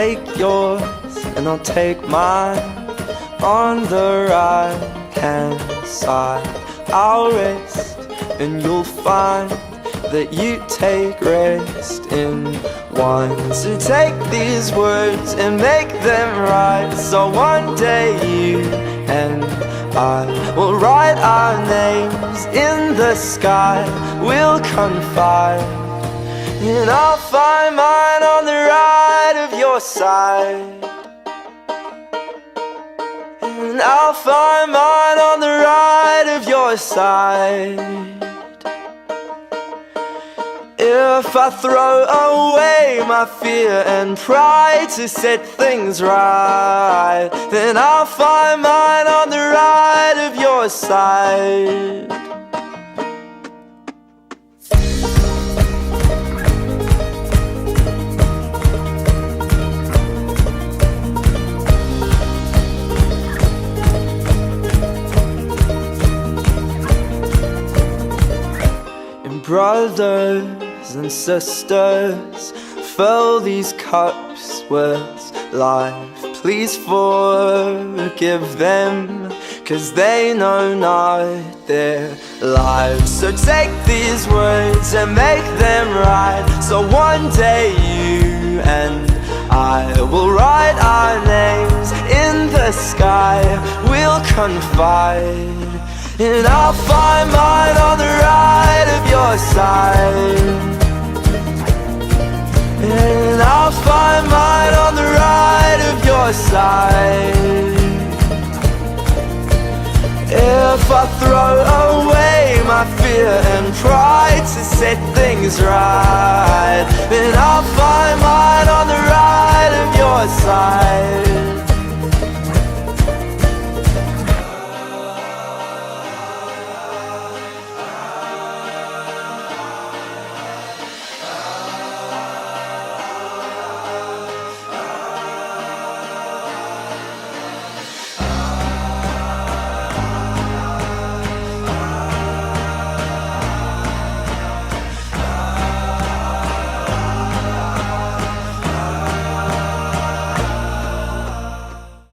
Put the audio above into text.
take yours and I'll take mine. On the right hand side I'll rest, and you'll find that you take rest in one. So take these words and make them right, so one day you and I will write our names in the sky. We'll confide, and I'll find mine on the right of your side, and I'll find mine on the right of your side. If I throw away my fear and pride to set things right, then I'll find mine on the right of your side. And brothers and sisters, fill these cups with life. Please forgive them, 'cause they know not their lives. So take these words and make them right, so one day you and I will write our names in the sky. We'll confide, and I'll find mine on the right of your side, and I'll find mine on the right of your side. If I throw away my fear and pride to set things right,